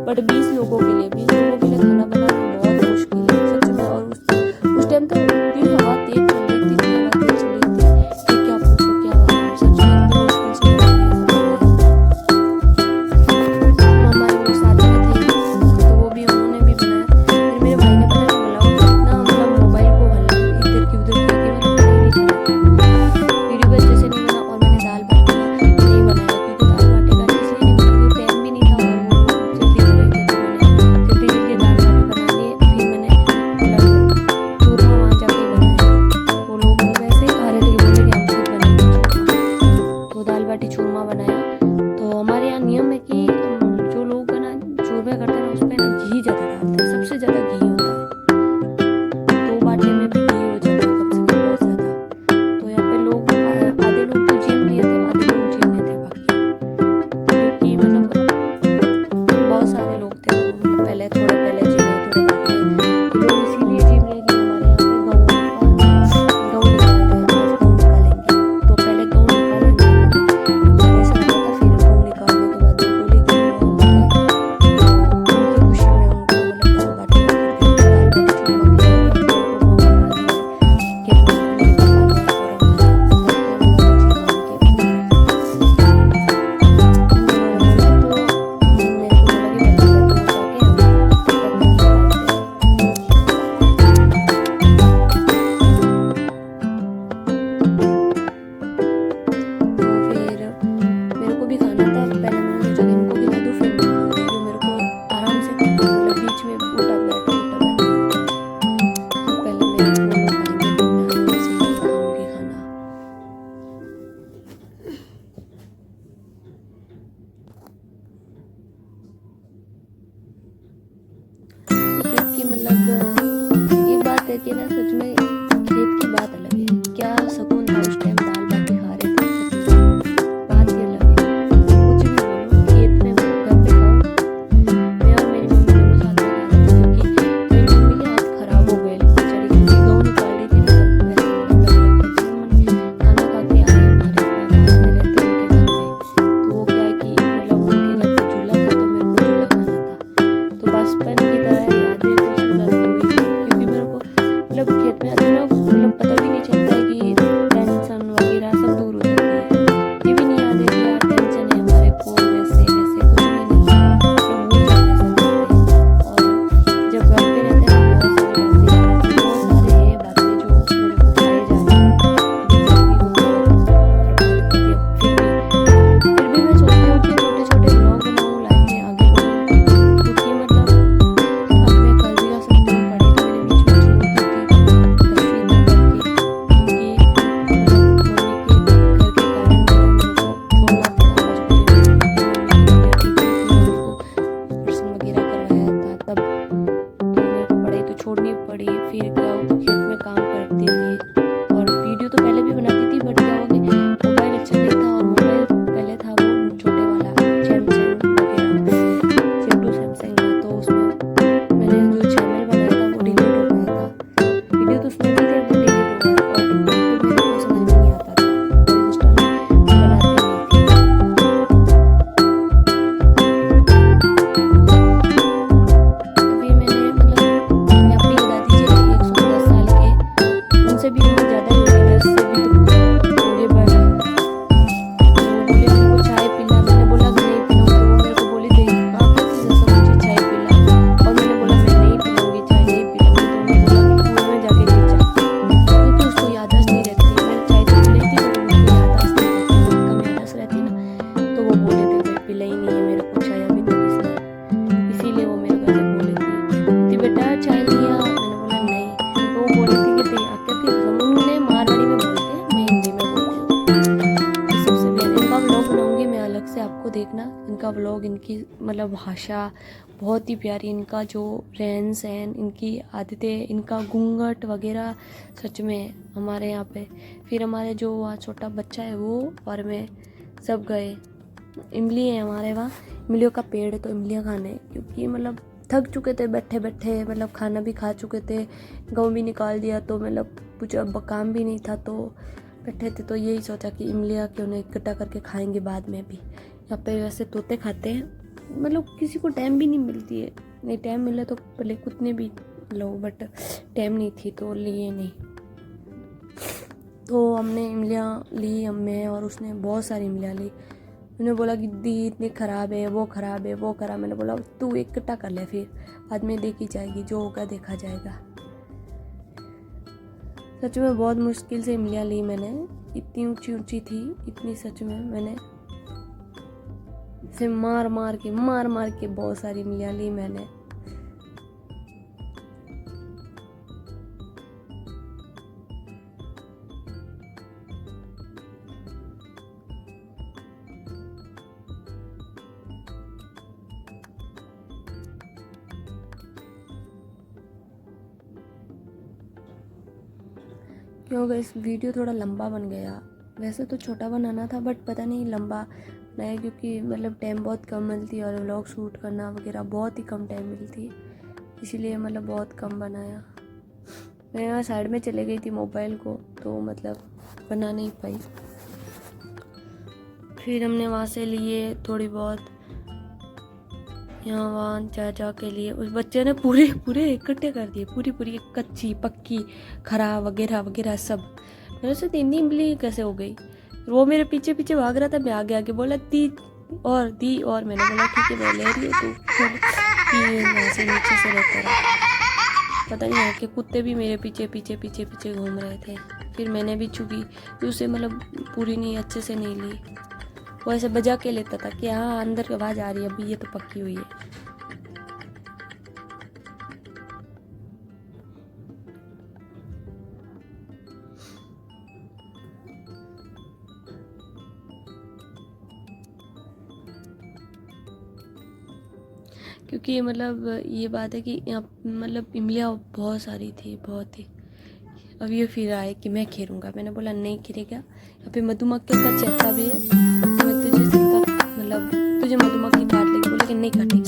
But 20 लोगों के लिए खाना बनाना बहुत मुश्किल है सच में। और उस टाइम तो इतनी हवा तेज चल रही थी, इतनी हवा तेज चल रही थी कि क्या पूछो क्या, सच में इतनी मुश्किल से हमारे वो साथ में थे तो वो भी उन्होंने भी बनाया। फिर मेरे भाई ने पता नहीं बोला इतना मतलब मोबाइल को हल्ला इधर की उधर किया कि मतलब पता ही नहीं चला, वीडियो भी अच्छे से नहीं बना। और मैंने दाल बाटी नहीं बनाया क्योंकि दाल बाटी का इसलिए नहीं बना क्योंकि टाइम भी नहीं था और वो जल्दी कर रहे थे, तो मैंने जल्दी जल्दी दाल बाटी बना ली। फिर मैंने चूरमा वहाँ जाके बनाया, वो लोग वैसे ही खा रहे थे कि बोले कि हम खुद बनाएंगे, तो दाल बाटी चूरमा बनाया। तो हमारे यहाँ नियम है कि जो लोग है ना चूरमे करते हैं ना उस पर ना घी ज़्यादा डालते हैं, सबसे ज़्यादा घी होता है, 2 बाटे में भी घी हो जाता है कम से कम बहुत ज़्यादा। तो यहाँ पे लोग आधे लोग तो जिम लिए थे, आधे लोग जिम में थे बाकी, क्योंकि मतलब बहुत सारे लोग थे तो पहले थोड़े पहले जिम में थोड़े बाद में लोग इसीलिए जिम ले कि हमारे यहाँ पे गऊ निकालते हैं, आज गऊ निकालेंगे तो पहले गऊ निकालेंगे, पहले से आता था। फिर गऊ निकालने के बाद जो बोली गऊ उनकी खुशी में उनको मतलब दाल बाटी दाल बाटी चूरमा मतलब ये बात है कि ना सच में खेत की बात अलग है, क्या सुकून था उस टाइम दाल बाटी खा रहे थे, सच में बात ही अलग है। कुछ भी बोलो खेत में घर पे खाओ, मैं और मेरी मम्मी दोनों साथ में खा रहे थे क्योंकि मेरी मम्मी के हाथ खराब हो गए बेचारी, क्योंकि गऊ निकाल रही थी ना तब खाना खा के आए हमारे पास में रहते उनके घर में, तो वो क्या है कि मतलब उनके घर पे चूल्हा था तो मेरे को चूल्हा खाना था, तो बचपन की तरह मतलब खेत में आते ना मतलब पता भी नहीं चलता है कि टेंशन वगैरह सब दूर हो जाती है, ये भी नहीं याद है कि यार टेंशन है हमारे को, वैसे वैसे कुछ भी नहीं, मतलब भूल जाते हैं सब बातें। और जब घर पे रहते हैं ना बहुत सारे बातें जो मेरे को खाए जाते हैं, जिंदगी को बहुत बर्बाद कर दिया। फिर भी मैं सोचती हूँ कि छोटे छोटे ब्लॉग बनाऊँ लाइफ में आगे बढ़ूँ, क्योंकि मतलब अब मैं कर भी आ सकती हूँ, पढ़ाई तो मैंने बीच में छोड़ दी थी 10वीं तक करके, क्योंकि मम्मी के घर के कारण मेरे को छोड़ना पड़ा मजबूरी में, क्योंकि मम्मी की तबीयत ठीक नहीं थी, ऑपरेशन वगैरह करवाया था तब, तो मेरे को पढ़ाई तो छोड़नी पड़ी। फिर क्या हुआ तो खेत में काम करती थी और वीडियो तो पहले भी बनाती थी, बट क्या हुआ कि मोबाइल अच्छा नहीं था, और मोबाइल पहले था वो छोटे वाला सैमसंग वगैरह सिम्पल सैमसंग का, तो उसमें मैंने जो चैनल बनाया था वो डिलीट हो गया था, वीडियो तो उसमें भी थे वो डिलीट हो गया, और टिकटॉक पे मेरे को समझ में नहीं आता था और इंस्टा में बनाती नहीं थी। अभी मैंने मतलब यहाँ पे दादी जी रही 110 साल के, उनसे भी उम्र ज़्यादा ही होगी, 10 से भी तो होंगे बड़ा। तो वो बोले मेरे को चाय पिला, मैंने बोला कि नहीं पीऊँगी, तो वो मेरे को बोली दे हाँ कैसे जैसा मुझे चाय पिला, और मैंने बोला मैं नहीं पीऊँगी चाय, नहीं पीऊँगी, तो उन्होंने बोला कि कुएं में जाके गिर जा, क्योंकि उसको याददाश्त नहीं रहती, मैंने चाय तो पिलाई थी बट उसको याददाश्त नहीं रहती, बहुत कम याददाश्त रहती ना, तो वो बोले थे भाई पिला ही नहीं है मेरे को चाय अभी तक, इसलिए इसीलिए वो मेरे को ऐसे बोले थी बेटा चाय लिया, मैंने बोला नहीं, तो वो बोली थी कि दे आके, फिर उन्होंने मारवाड़ी में बोलते हैं मैं हिंदी में बोलती हूँ। ये सबसे प्यारे इनका व्लॉग बनाऊंगी मैं अलग से, आपको देखना इनका व्लॉग, इनकी मतलब भाषा बहुत ही प्यारी, इनका जो रहन सहन, इनकी आदतें, इनका घूंघट वगैरह सच में हमारे यहाँ पे। फिर हमारे जो वहाँ छोटा बच्चा है वो और मैं सब गए, इमली है हमारे वहाँ, इमलियों का पेड़ है तो इमलियाँ खाने, क्योंकि मतलब थक चुके थे बैठे बैठे, मतलब खाना भी खा चुके थे, गाँव भी निकाल दिया, तो मतलब कुछ अब काम भी नहीं था तो बैठे थे, तो यही सोचा कि इमलियाँ क्यों नहीं इकट्ठा करके खाएंगे बाद में भी। यहाँ पे वैसे तोते खाते हैं मतलब किसी को टाइम भी नहीं मिलती है। नहीं टाइम मिला तो भले कितने भी लो, बट टाइम नहीं थी तो लिए नहीं। तो हमने इमलियाँ ली, मैं और उसने बहुत सारी इमलियाँ ली। उन्होंने बोला कि दी इतनी ख़राब है, वो ख़राब है, वो ख़राब। मैंने बोला तू इकट्ठा कर ले, फिर बाद में देखी जाएगी, जो होगा देखा जाएगा। सच में बहुत मुश्किल से इमलियाँ ली मैंने, इतनी ऊंची ऊंची थी, इतनी सच में मैंने इसे मार मार के बहुत सारी इमलियाँ ली मैंने। क्योंकि इस वीडियो थोड़ा लंबा बन गया, वैसे तो छोटा बनाना था बट पता नहीं लंबा बनाया, क्योंकि मतलब टाइम बहुत कम मिलती है और व्लॉग शूट करना वगैरह बहुत ही कम टाइम मिलती है, इसीलिए मतलब बहुत कम बनाया। मैं यहाँ साइड में चले गई थी मोबाइल को, तो मतलब बना नहीं पाई। फिर हमने वहाँ से लिए थोड़ी बहुत, यहाँ वहाँ जा के लिए। उस बच्चे ने पूरे इकट्ठे कर दिए, पूरी कच्ची पक्की खराब वगैरह वगैरह सब। मेरे से इतनी इमली कैसे हो गई। वो मेरे पीछे पीछे भाग रहा था, मैं आगे आगे बोला दी और मैंने बोला ठीक है मैं ले रही हूँ तू। यहाँ से नीचे से रहता रहा, पता नहीं यहाँ के कुत्ते भी मेरे पीछे घूम रहे थे। फिर मैंने भी चुगी, फिर उसे मतलब पूरी नहीं अच्छे से नहीं ली, वो ऐसे बजा के लेता था कि हाँ अंदर आवाज़ आ रही है, अभी ये तो पक्की हुई है। क्योंकि मतलब ये बात है कि यहाँ मतलब इमलियाँ बहुत सारी थी, बहुत ही। अब ये फिर आए कि मैं खेरूँगा, मैंने बोला नहीं खेरेगा, यहाँ पे मधुमक्खी का चेता भी है, मैं तुझे मतलब तुझे मधुमक्खी काट लेगी। बोले कि नहीं काटेगी।